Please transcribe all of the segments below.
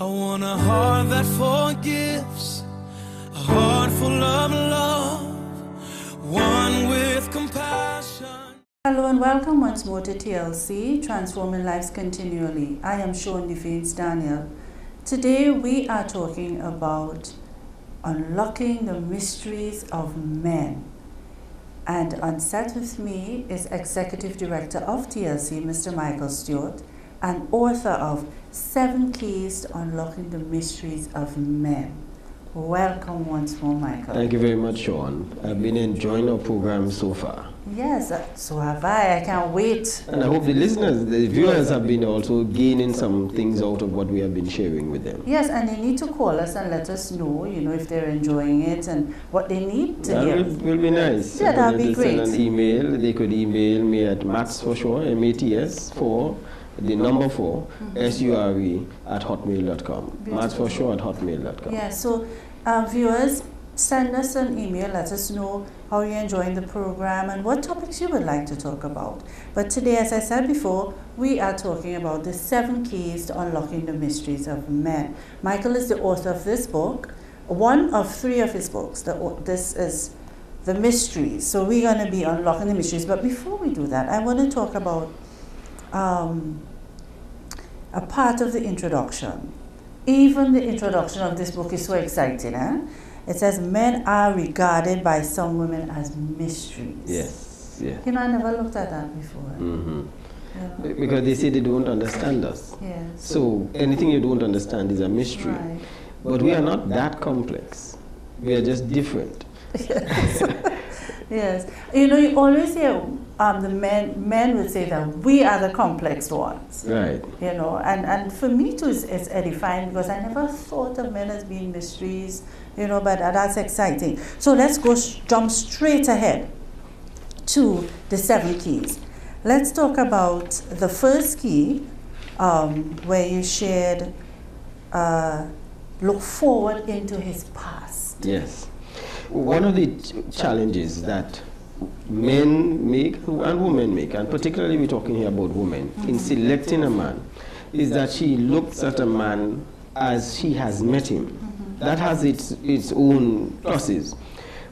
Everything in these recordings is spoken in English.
I want a heart that forgives, a heart full of love, one with compassion. Hello and welcome once more to TLC, Transforming Lives Continually. I am Sean Defeans Daniel. Today we are talking about unlocking the mysteries of men. And on set with me is Executive Director of TLC, Mr. Michael Stewart, and author of 7 Keys to Unlocking the Mysteries of Men. Welcome once more, Michael. Thank you very much, Sean. I've been enjoying our program so far. Yes, so have I. I can't wait. And I hope the listeners, the viewers have been also gaining some things out of what we have been sharing with them. Yes, and they need to call us and let us know, if they're enjoying it and what they need to hear. That will be nice. Yeah, that'd be great. Send an email. They could email me at Mats for sure, MATS 4, the number 4, SURE at hotmail.com. Mats for sure at hotmail.com. Yeah, so viewers, send us an email, let us know how you're enjoying the program and what topics you would like to talk about. But today, as I said before, we are talking about the 7 keys to unlocking the mysteries of men. Michael is the author of this book, one of 3 of his books. This is The Mysteries. So we're going to be unlocking the mysteries. But before we do that, I want to talk about a part of the introduction. Even the introduction of this book is so exciting, eh? It says, men are regarded by some women as mysteries. Yes, yeah. I never looked at that before. Yeah. Because they say they don't understand us. Yes. So anything you don't understand is a mystery. Right. But we are not that complex. We are just different. Yes. Yes. You always hear the men would say that we are the complex ones. Right. And for me too, it's edifying because I never thought of men as being mysteries, but that's exciting. So let's jump straight ahead to the 7 keys. Let's talk about the first key where you shared look forward into his past. Yes. One of the challenges that men make and women make, and particularly we're talking here about women, in selecting a man, is that she looks at a man as she has met him. That has its own pluses.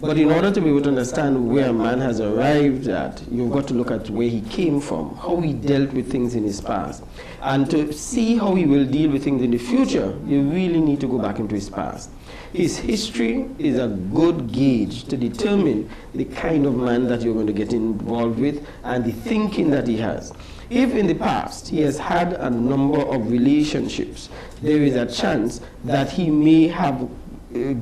But in order to be able to understand where a man has arrived at, you've got to look at where he came from, how he dealt with things in his past. And to see how he will deal with things in the future, you really need to go back into his past. His history is a good gauge to determine the kind of man that you're going to get involved with and the thinking that he has. If in the past he has had a number of relationships, there is a chance that he may have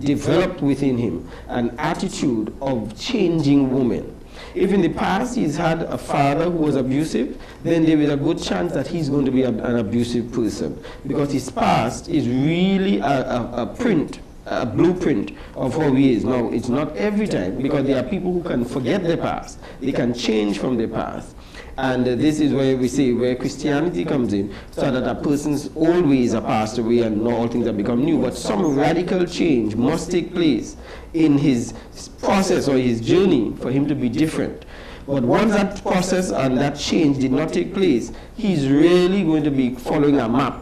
developed within him an attitude of changing women. If in the past he's had a father who was abusive, then there is a good chance that he's going to be an abusive person, because his past is really a blueprint of how he is. Now, it's not every time, because there are people who can forget their past. They can change from their past. And this is where we say, where Christianity comes in, so that a person's old ways are passed away and now all things have become new. But some radical change must take place in his process or his journey for him to be different. But once that process and that change did not take place, he's really going to be following a map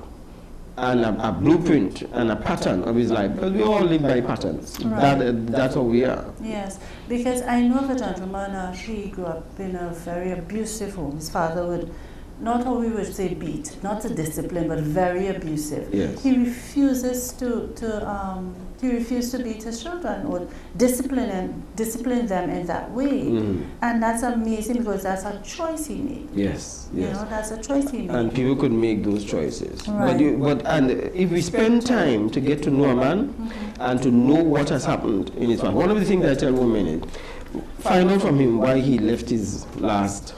and a blueprint and a pattern of his life, because we all live by patterns. Right. That's how we are. Yes, because I know of a gentleman, he grew up in a very abusive home. His father would, not how we would say beat, not to discipline, but very abusive. Yes. He refuses to beat his children or discipline them in that way. And that's amazing, because that's a choice he made. Yes, yes. That's a choice he made. And people could make those choices. Right. And if we spend time to get to know a man and to know what has happened in his past, one of the things I tell women is, find out from him why he left his last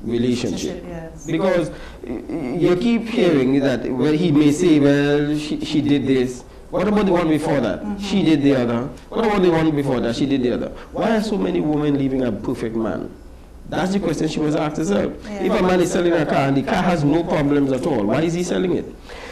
relationship. Yes. Because you keep hearing that he may say, well, she did this. What about the one before that? She did the other. What about the one before that? She did the other. Why are so many women leaving a perfect man? That's the question she was asked herself. Yeah. If a man is selling a car and the car has no problems at all, why is he selling it?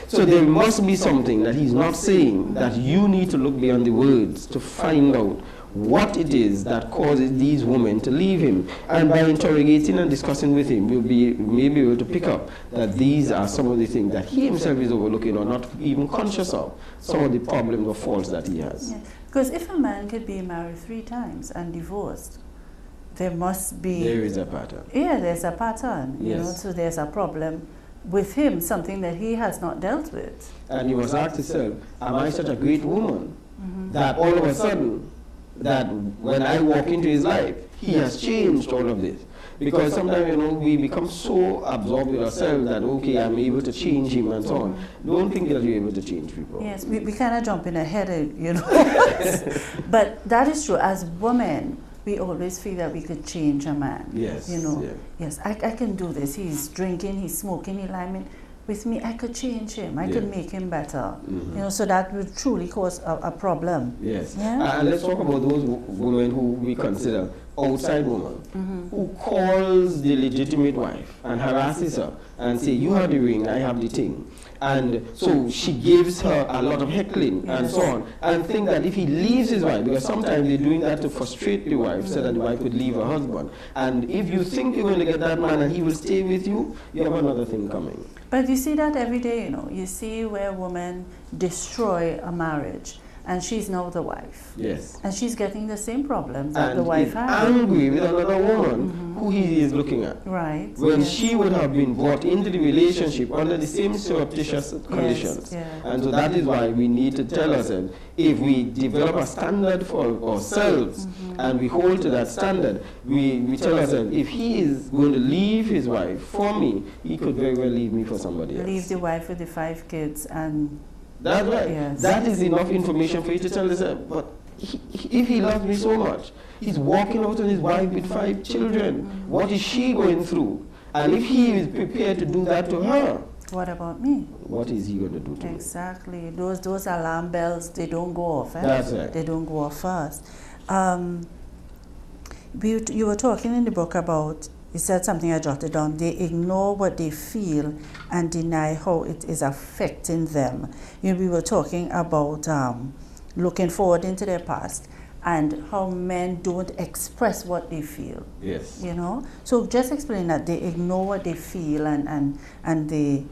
So there must be something that he's not saying, that you need to look beyond the words to find out what it is that causes these women to leave him. And by interrogating and discussing with him, we'll be maybe able to pick up that these are some of the things that he himself is overlooking or not even conscious of, some of the problems or faults that he has. Yeah. Because if a man could be married 3 times and divorced, there must be... There is a pattern. Yeah, there's a pattern, you know, so there's a problem with him, something that he has not dealt with. And you must ask yourself, am I such a great woman that all of a sudden, that when I walk into his life, he has changed all of this? Because sometimes, you know, we become so absorbed with ourselves that, okay, I'm able to change him and so on. Don't think that you're able to change people. Yes, we kind of jump in ahead, you know. But that is true. As women, we always feel that we could change a man. Yes. You know, Yeah. yes, I can do this. He's drinking, he's smoking, he's liming. With me, I could change him. I could make him better. You know, so that would truly cause a problem. Yes. Yeah? And let's talk about those women who we consider outside women, who calls the legitimate wife and harasses her and say, you have the ring, I have the thing. And so she gives her a lot of heckling and so on, and think that if he leaves his wife, because sometimes they're doing that to frustrate the wife so that the wife could leave her husband. And if you think you're going to get that man and he will stay with you, you have another thing coming. But you see that every day, you know. You see where women destroy a marriage, and she's now the wife. Yes. And she's getting the same problems that And the wife is has. angry with another woman who he is looking at. Right. When yes. she would have been brought into the relationship under the same surreptitious conditions. yeah. And so that is why we need to tell ourselves, if we develop a standard for ourselves and we hold to that standard, we tell ourselves, if he is going to leave his wife for me, he could very well leave me for somebody else. Leave the wife with the 5 kids and... That's right. Yes. That is enough information for you to tell yourself, but if he loves me so much, he's walking out on his wife with 5 children. What is she going through? And if he is prepared to do that to her, What about me? what is he going to do to me? Exactly. Those alarm bells, they don't go off. Eh? That's right. They don't go off first. You were talking in the book about, you said something I jotted down, they ignore what they feel and deny how it is affecting them. You know, we were talking about looking forward into their past and how men don't express what they feel. Yes. You know? So just explain that they ignore what they feel and they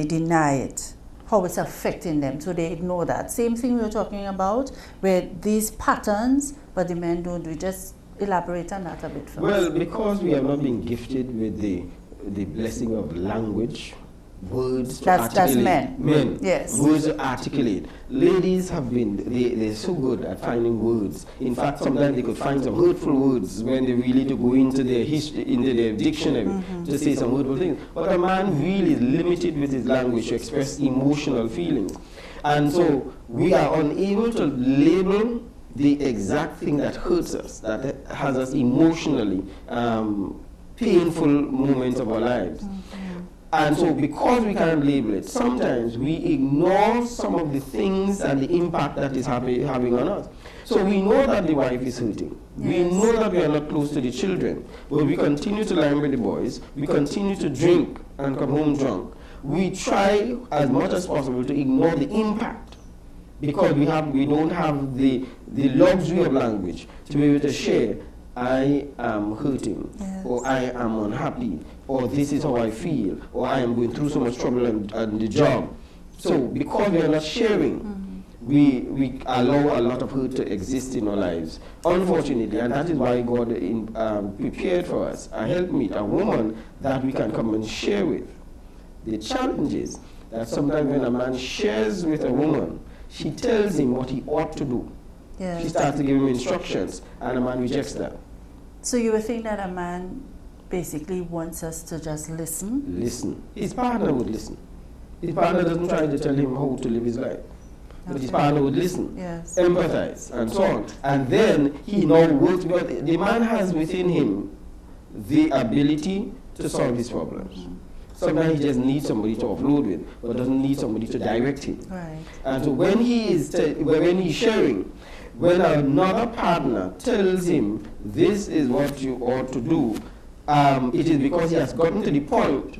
deny it, how it's affecting them. So they ignore that. Same thing we were talking about, where these patterns, but the men don't do it. Just elaborate on that a bit first. Well, because we have not been gifted with the blessing of language, words to That's articulate. men. Men. Yes. Words to articulate. Ladies have been, they're so good at finding words. In fact, sometimes they could find some hurtful words when they really to go into their history, into their dictionary to say some hurtful things. But a man really is limited with his language to express emotional feelings. And so we are unable to label the exact thing that hurts us, that has us emotionally painful moments of our lives. And so because we can't label it, sometimes we ignore some of the things and the impact that is having on us. So we know that the wife is hurting. Yes. We know that we are not close to the children, but we continue to lie with the boys. We continue to drink and come home drunk. We try as much as possible to ignore the impact because we don't have the luxury of language to be able to share, I am hurting, Yes. or I am unhappy, or this is how I feel, or I am going through so much trouble on the job. So because we are not sharing, we allow a lot of hurt to exist in our lives, unfortunately, and that is why God prepared for us a helpmeet, a woman that we can come and share with. The challenge is that sometimes when a man shares with a woman, she tells him what he ought to do. Yes. She starts to give him instructions, and a man rejects that. So you would think that a man basically wants us to just listen? Listen. His partner would listen. His partner doesn't try to tell him how to live his life. But his partner would listen, Yes. empathize, and so on. And then he now works, because the man has within him the ability to solve his problems. Sometimes he just needs somebody to offload with, but doesn't need somebody to direct him. Right. And so when he's sharing, when another partner tells him, this is what you ought to do, it is because he has gotten to the point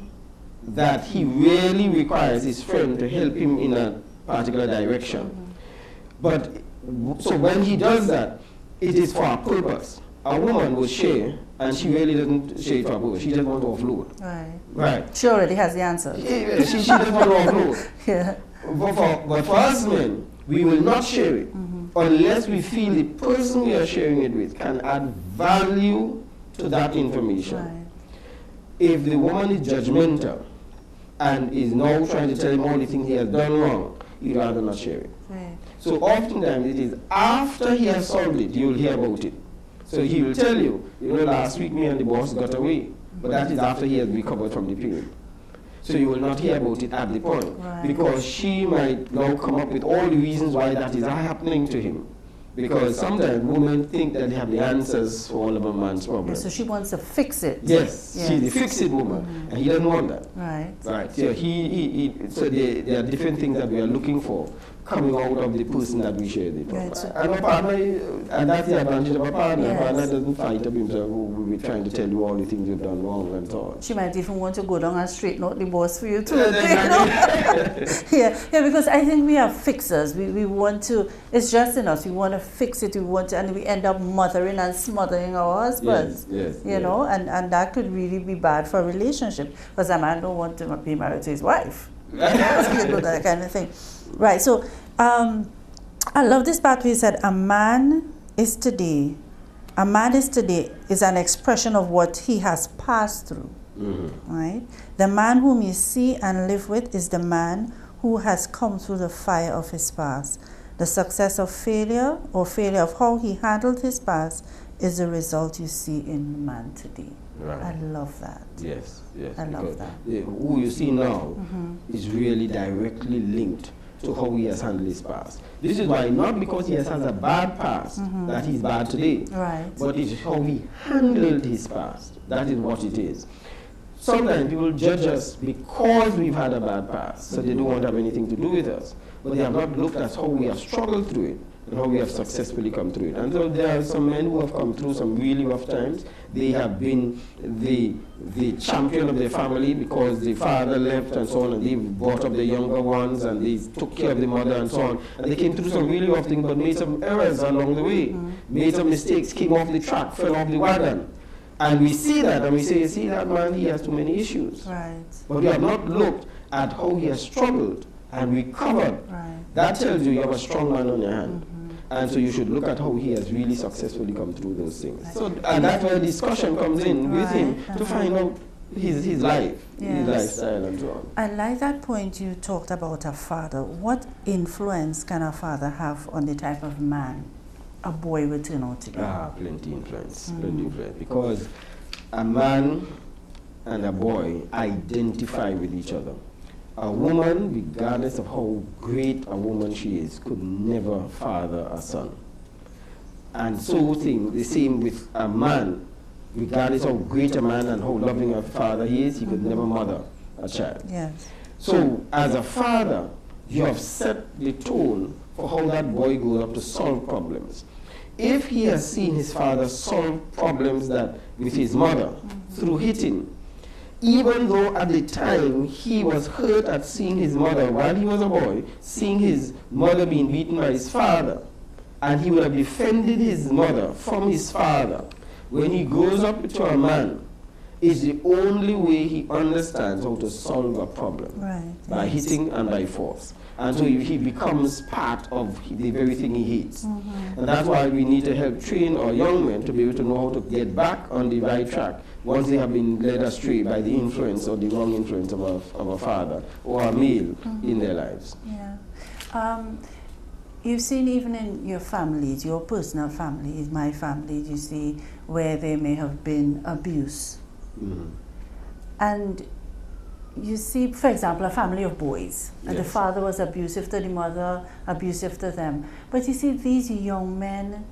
that he really requires his friend to help him in a particular direction. But so when he does that, it is for a purpose. A woman will share, and she really doesn't share it for a purpose. She just wants to offload. Right. Right. She already has the answer. Yeah, she just wants to offload. Yeah. But for us men, we will not share it unless we feel the person we are sharing it with can add value to that information. Right. If the woman is judgmental and is now trying to tell him all the things he has done wrong, he'd rather not share it. Right. So oftentimes it is after he has solved it, you'll hear about it. So he will tell you, last week me and the boss got away, but that is after he has recovered from the pain. So you will not hear about it at the point, Right. because she might now come up with all the reasons why that is happening to him. Because sometimes women think that they have the answers for all of a man's Yeah, problems. so she wants to fix it. Yes, she's the fix-it woman, and he doesn't want that. Right. Right. So so there are different things that we are looking for coming out of the person that we share it Right, with. so- And a partner, and that's the advantage of a partner. Yes. A partner doesn't fight up himself, we're trying to tell you all the things you've done wrong and so on. She might even want to go down and straighten out the boss for you too. Exactly. Yeah, because I think we are fixers. We want to, it's just in us. We want to fix it. We want to, and we end up mothering and smothering our husbands. Yes, You know, and that could really be bad for a relationship, because a man don't want to be married to his wife. You know, that kind of thing. Right. So I love this part where he said, a man is today is an expression of what he has passed through. Right? The man whom you see and live with is the man who has come through the fire of his past. The success of failure or failure of how he handled his past is the result you see in the man today. Right. I love that. Yes. I love because that. Who you see now is really directly linked to how he has handled his past. This is why, not because he has a bad past that he's bad today, Right. but it's how he handled his past. That is what it is. Sometimes people judge us because we've had a bad past, so they don't want to have anything to do with us. But they have not looked at how we have struggled through it and how we have successfully come through it. And so there are some men who have come through some really rough times. They have been the champion of their family because the father left and so on, and they brought up the younger ones and they took care of the mother and so on. And they came through some really rough things, but made some errors along the way, made some mistakes, came off the track, fell off the wagon. And we see that and we say, you see that man, he has too many issues. Right. But we have not looked at how he has struggled and recovered. Right. That tells you have a strong man on your hand. And so you should look at how he has really successfully come through those things. So, and that's where discussion comes in with him to find out his life, his lifestyle and so on. I like that point you talked about a father. What influence can a father have on the type of man a boy will turn out to be? Plenty influence, because a man and a boy identify with each other. A woman, regardless of how great a woman she is, could never father a son. And so the same with a man, regardless of how great a man and how loving a father he is, he could never mother a child. Yes. So as a father, you have set the tone for how that boy grows up to solve problems. If he has seen his father solve problems that with his mother through hitting, even though at the time he was hurt at seeing his mother while he was a boy, seeing his mother being beaten by his father, and he would have defended his mother from his father, when he grows up to a man, is the only way he understands how to solve a problem. Right. By hitting and by force. And so he becomes part of the very thing he hates. And that's why we need to help train our young men to be able to know how to get back on the right track once they have been led astray by the influence or the wrong influence of a father or a male in their lives. Yeah. You've seen even in your families, your personal families, my family, you see where there may have been abuse. And you see, for example, a family of boys, and the father was abusive to the mother, abusive to them. But you see, these young men,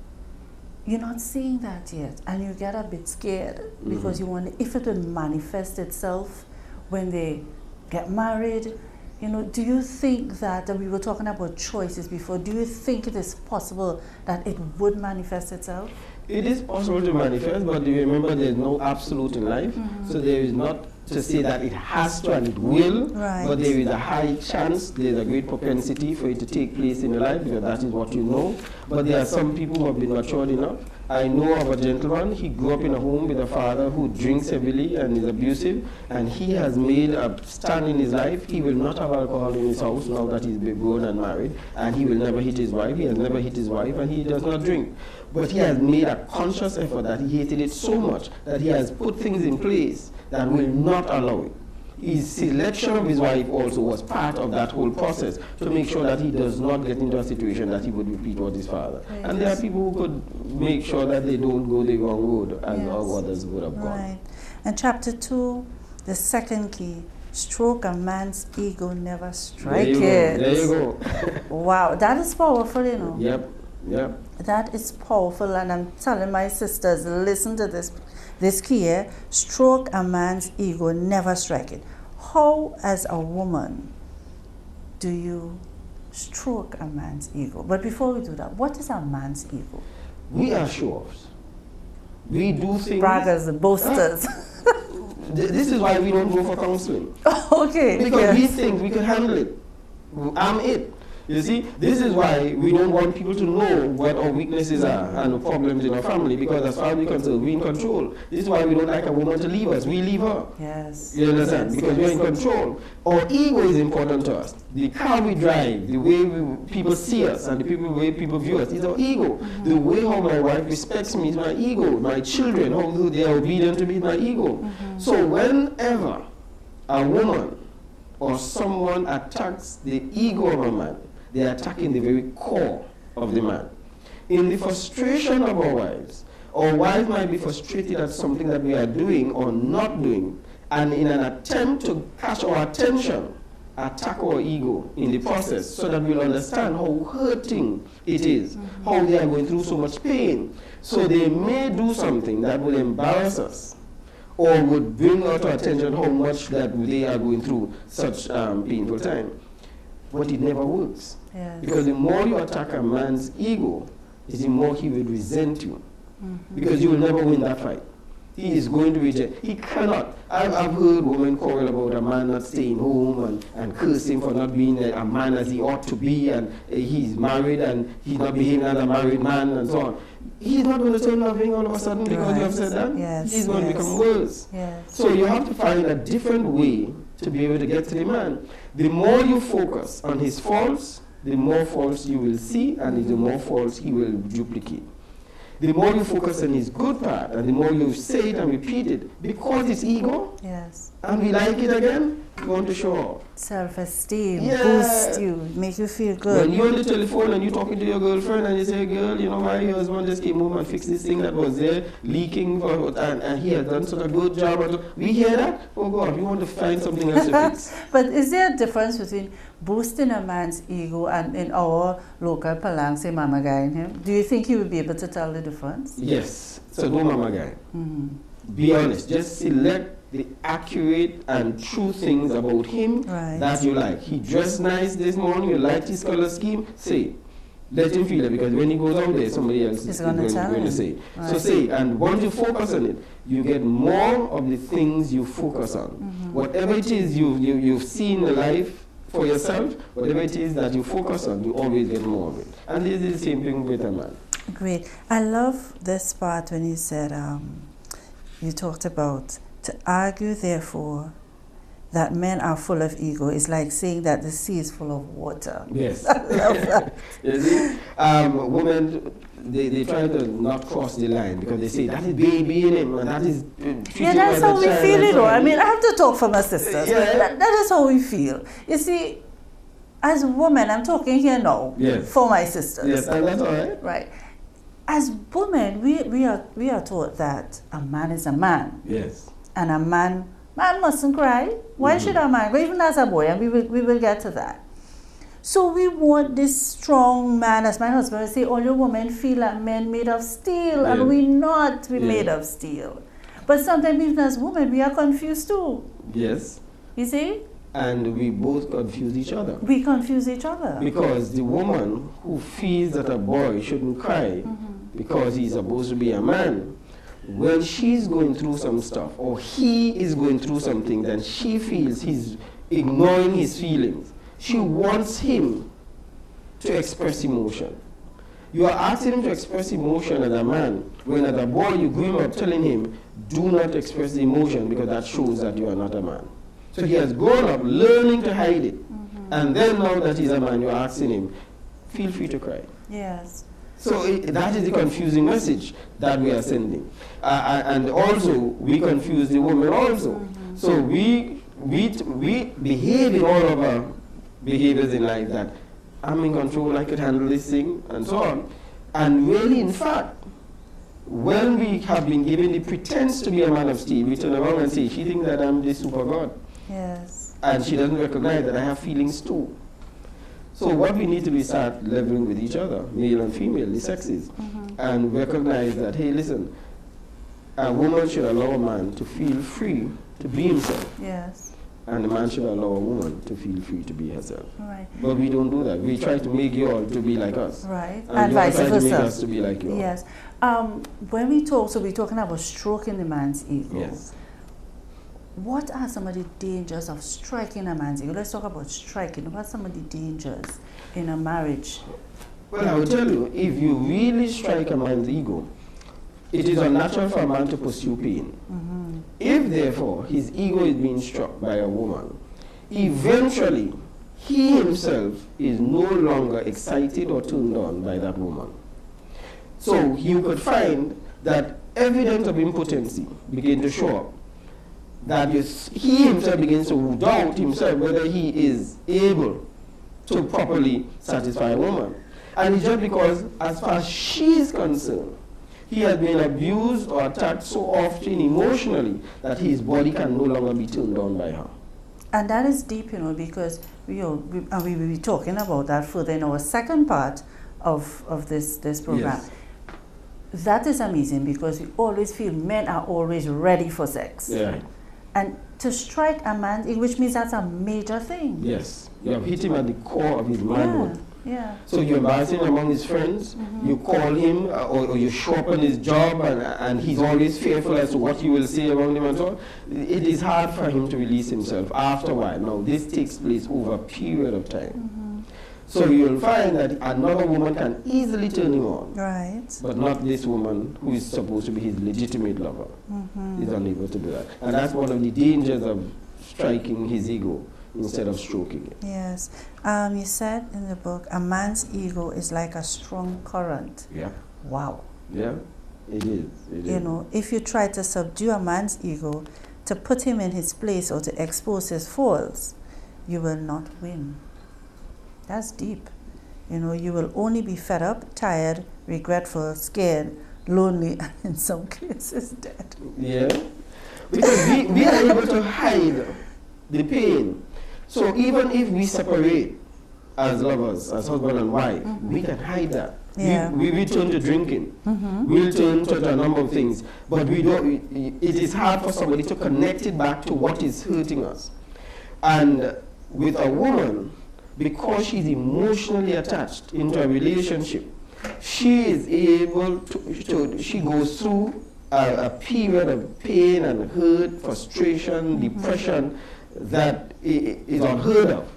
you're not seeing that yet, and you get a bit scared because you wonder if it will manifest itself when they get married. You know, do you think that, and we were talking about choices before, do you think it is possible that it would manifest itself? It is possible to manifest, but you remember there's no absolute in life, so there is not to say that it has to and it will, Right. but there is a high chance, there's a great propensity for it to take place in your life, because that is what you know. But there are some people who have been matured enough. I know of a gentleman, he grew up in a home with a father who drinks heavily and is abusive, and he has made a stand in his life. He will not have alcohol in his house now that he's been grown and married, and he will never hit his wife. He has never hit his wife, and he does not drink. But he has made a conscious effort that he hated it so much that he has put things in place that will not allow it. His selection of his wife also was part of that whole process to make sure that he does not get into a situation that he would repeat what his father. Right. And there are people who could make sure that they don't go the wrong road as Yes. others would have gone. Right. And chapter 2, the second key, stroke a man's ego, never strike it. There you go. Wow, that is powerful, you know. Yep, yep. That is powerful, and I'm telling my sisters, listen to this key here, stroke a man's ego, never strike it. How, as a woman, do you stroke a man's ego? But before we do that, what is a man's ego? We are show-offs. We do things. Braggers, boasters. This is why we don't go for counseling. Okay. Because yes. we think we can handle it. I'm it. You see, this is why we don't want people to know what our weaknesses are and the problems in our family, because as far as we're concerned, we're in control. This is why we don't like a woman to leave us. We leave her. Yes. You understand? Yes, Because yes. we're in control. Our ego is important to us. The car we drive, the way people see us, and the way people view us is our ego. Mm-hmm. The way how my wife respects me is my ego. My children, how they are obedient to me is my ego. Mm-hmm. So whenever a woman or someone attacks the ego of a man, they are attacking the very core of the man. In the frustration of our wives might be frustrated at something that we are doing or not doing, and in an attempt to catch our attention, attack our ego in the process, so that we'll understand how hurting it is, how they are going through so much pain. So they may do something that will embarrass us, or would bring out our attention how much that they are going through such painful time. But it never works. Yes. Because the more you attack a man's ego, the more he will resent you. Mm-hmm. Because you will never win that fight. He is going to reject. He cannot. I've heard women quarrel about a man not staying home and curse him for not being a man as he ought to be, and he's married and he's not behaving as a married man and so on. He's not going to turn loving all of a sudden because you have said that. Yes, He's going to yes. become worse. Yes. So you have to find a different way to be able to get to the man. The more you focus on his faults, the more faults you will see, and the more faults he will duplicate. The more you focus on his good part, and the more you say it and repeat it, because it's ego, Yes. and we like it again, we want to show off. Self-esteem, Yeah. boost you, make you feel good. When you're on the telephone and you're talking to your girlfriend and you say, girl, you know, my husband just came home and fixed this thing that was there, leaking, and he has done such a good job. We hear that? Oh God, we want to find something else to fix. But is there a difference between boosting a man's ego and in our local palang, say mama guy in him? Do you think he would be able to tell the difference? Yes. So no mama guy. Mm-hmm. Be honest. Just select the accurate and true things about him Right. that you like. He dressed nice this morning, you liked his color scheme, say it. Let him feel it, because when he goes out there, somebody else is gonna going tell to him. say it. So Right. say it, and once you focus on it, you get more of the things you focus on. Whatever it is you've seen in life for yourself, whatever it is that you focus on, you always get more of it. And this is the same thing with a man. Great. I love this part when you said, you talked about to argue, therefore, that men are full of ego is like saying that the sea is full of water. Yes. I love that. You see, women, they try to not cross the line because they say that is baby in him and that is Yeah, that's how we feel it. I mean, I have to talk for my sisters. Yeah. That is how we feel. You see, as women, I'm talking here now Yes. for my sisters. Yes, and that's all right. Right. As women, we are taught that a man is a man, Yes. and a man mustn't cry. Why should a man? Even as a boy, and we will get to that. So we want this strong man, as my husband would say, all your women feel like men made of steel, Yeah. and we're not Yeah. made of steel. But sometimes even as women, we are confused too. Yes. You see? And we both confuse each other. We confuse each other. Because the woman who feels that a boy shouldn't cry because he's supposed to be a man when she's going through some stuff or he is going through something, then she feels he's ignoring his feelings. She wants him to express emotion. You are asking him to express emotion as a man, when as a boy you grew up telling him, do not express the emotion because that shows that you are not a man. So he has grown up learning to hide it. And then now that he's a man, you're asking him, feel free to cry. Yes. So that is the confusing message that we are sending. And also, we confuse the woman also. So we behave in all of our behaviors in life that I'm in control, I could handle this thing, and so on. And really, in fact, when we have been given the pretense to be a man of steel, we turn around and say, she thinks that I'm the super God. Yes. And she doesn't recognize that I have feelings too. So what we need to do is start leveling with each other, male and female, the sexes, and recognize that, hey, listen, a woman should allow a man to feel free to be himself. Yes. And a man should allow a woman to feel free to be herself. Right. But we don't do that. We try to make you all to be like us. Right. And you vice try to versa. make us to be like you all. Yes. When we talk, so we're talking about stroking the man's ego. Yes. What are some of the dangers of striking a man's ego? Let's talk about striking. What are some of the dangers in a marriage? Well, I will tell you, if you really strike a man's ego, it is unnatural for a man to pursue pain. If, therefore, his ego is being struck by a woman, eventually, he himself is no longer excited or turned on by that woman. So you could find that evidence of impotency begin to show up. That he himself begins to doubt himself whether he is able to properly satisfy a woman. And it's just because, as far as she is concerned, he has been abused or attacked so often emotionally that his body can no longer be turned on by her. And that is deep, because we will be talking about that further in our second part of this program. Yes. That is amazing because we always feel men are always ready for sex. Yeah. And to strike a man, which means that's a major thing. Yes. You have hit him at the core of his manhood. Yeah. So you embarrass him among his friends, you call him, or you show up on his job, and he's always fearful as to what you will say around him and so on. It is hard for him to release himself after a while. Now, this takes place over a period of time. So you'll find that another woman can easily turn him on. Right. But not this woman who is supposed to be his legitimate lover. Is unable to do that. And that's one of the dangers of striking his ego instead of stroking it. Yes. You said in the book, a man's ego is like a strong current. Yeah. Wow. Yeah, it is. If you try to subdue a man's ego, to put him in his place or to expose his faults, you will not win. That's deep. You will only be fed up, tired, regretful, scared, lonely, and in some cases dead. Yeah. Because we are able to hide the pain. So even if we separate as lovers, as husband and wife, we can hide that. Yeah. We turn to drinking. We'll turn to a number of things. But we don't. It is hard for somebody to connect it back to what is hurting us. And with a woman, because she's emotionally attached into a relationship, she is able to she goes through a period of pain and hurt, frustration, depression that is unheard of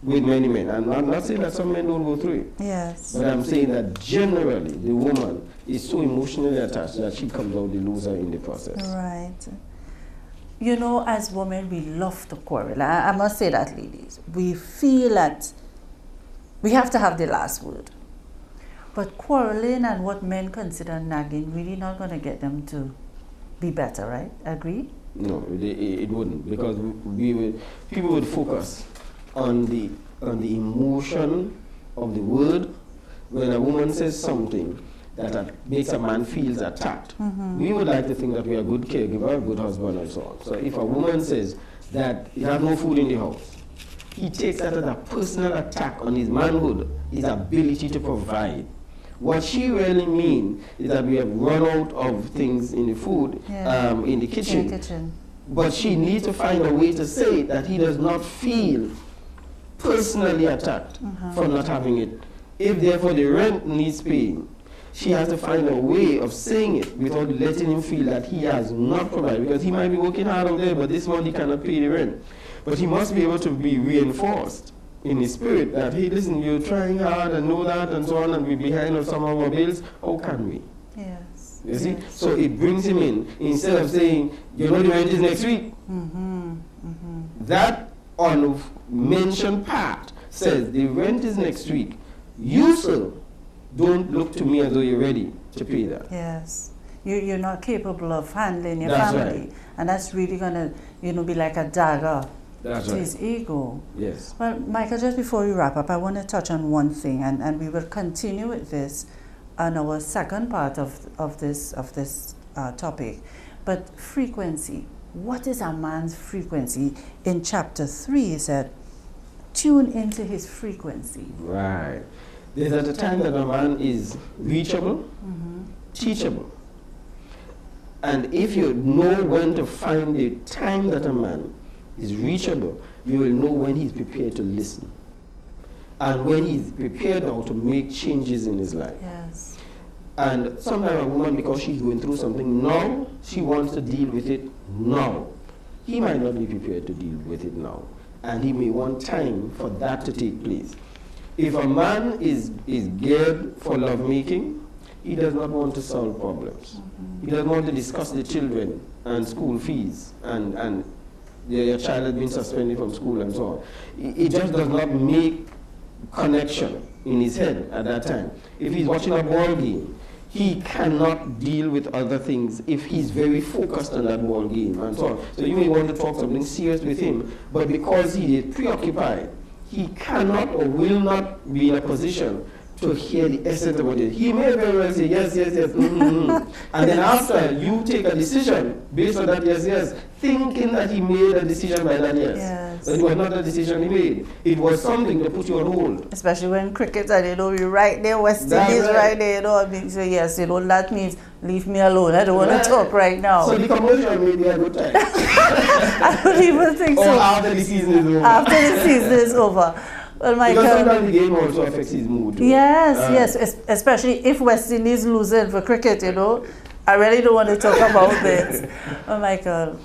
with many men. And I'm not saying that some men don't go through it. Yes. But I'm saying that generally the woman is so emotionally attached that she comes out the loser in the process. Right. As women, we love to quarrel. I must say that, ladies. We feel that we have to have the last word. But quarreling and what men consider nagging really not going to get them to be better, right? Agree? No, it wouldn't, because people would focus on the emotion of the word. When a woman says something that makes a man feel attacked, we would like to think that we are a good caregiver, a good husband, and so on. So if a woman says that he has no food in the house, he takes that as a personal attack on his manhood, his ability to provide. What she really means is that we have run out of things in the food, in the kitchen. In the kitchen. But she needs to find a way to say that he does not feel personally attacked for not having it. If therefore the rent needs paying, she has to find a way of saying it without letting him feel that he has not provided, because he might be working hard out there, but this month he cannot pay the rent. But he must be able to be reinforced in his spirit that, hey, listen, you're trying hard and know that and so on, and we're behind on some of our bills. How can we? Yes. You see? So it brings him in. Instead of saying, you know, the rent is next week. That unmentioned part says, the rent is next week. You, sir, don't look to me as though you're ready to pay that. Yes. You're not capable of handling your That's family. right. And that's really going to, be like a dagger That's to right. his ego. Yes. Well, Michael, just before we wrap up, I want to touch on one thing, and we will continue with this on our second part of this topic. But frequency. What is a man's frequency? In chapter 3, he said, tune into his frequency. Right. There's at a time that a man is reachable, teachable. And if you know when to find the time that a man is reachable, you will know when he's prepared to listen. And when he's prepared now to make changes in his life. Yes. And sometimes a woman, because she's going through something now, she wants to deal with it now. He might not be prepared to deal with it now. And he may want time for that to take place. If a man is geared for lovemaking, he does not want to solve problems. He doesn't want to discuss the children and school fees and your child has been suspended from school and so on. It just does not make connection in his head at that time. If he's watching a ball game, he cannot deal with other things if he's very focused on that ball game and so on. So you may want to talk something serious with him, but because he is preoccupied, he cannot or will not be in a position to hear the essence of what it is. He may very well say yes, yes, yes, and then after you take a decision based on that yes, yes, thinking that he made a decision by that yes. Yes. But it was not a decision he made. It was something to put you on hold. Especially when cricket, and you're right there, West That's Indies right. right there, so yes, that means leave me alone. I don't want to talk right now. So the commercial may be a good time. I don't even think Or so. after the season is over. After the season is over. Well, Michael. Because sometimes the game also affects his mood too. Yes, especially if West Indies losing for cricket, I really don't want to talk about this. Well, Michael,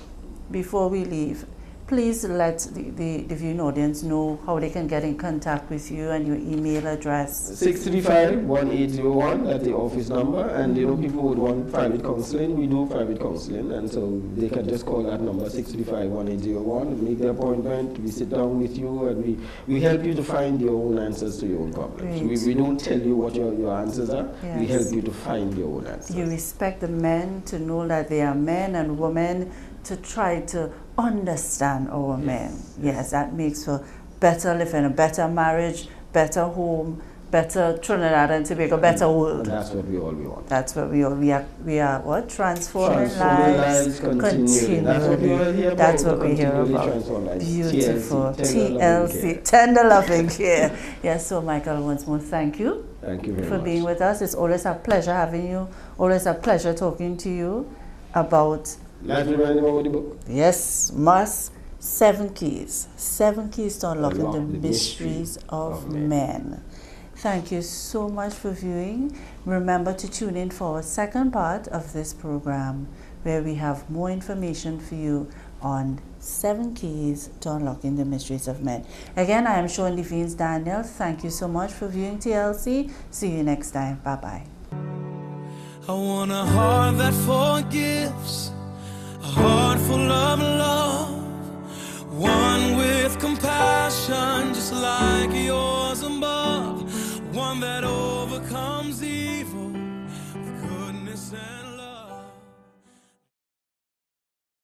before we leave, please let the viewing audience know how they can get in contact with you and your email address. 635-1801, that's the office number, and people would want private counseling. We do private counseling, and so they can just call that number, 635-1801, make the appointment. We sit down with you, and we help you to find your own answers to your own problems. We don't tell you what your answers are. Yes. We help you to find your own answers. You respect the men to know that they are men and women, to try to understand our men. Yes, that makes for better living, a better marriage, better home, better Trinidad and Tobago, better world. That's what we all want. That's what we are what? Transforming Transforming lives continually. That's what we all hear about. That's what we hear Continually about. transform lives. Beautiful. TLC, Tender loving care. Yes, so Michael, once more, thank you. Thank you very for much. being with us. It's always a pleasure having you. Always a pleasure talking to you about Last remind about the book. Yes, 7 keys. 7 keys to unlocking the mysteries of men. Thank you so much for viewing. Remember to tune in for our second part of this program, where we have more information for you on 7 keys to unlocking the mysteries of men. Again, I am Sean Devines Daniel. Thank you so much for viewing TLC. See you next time. Bye-bye. I want a heart that forgives, a heart full of love.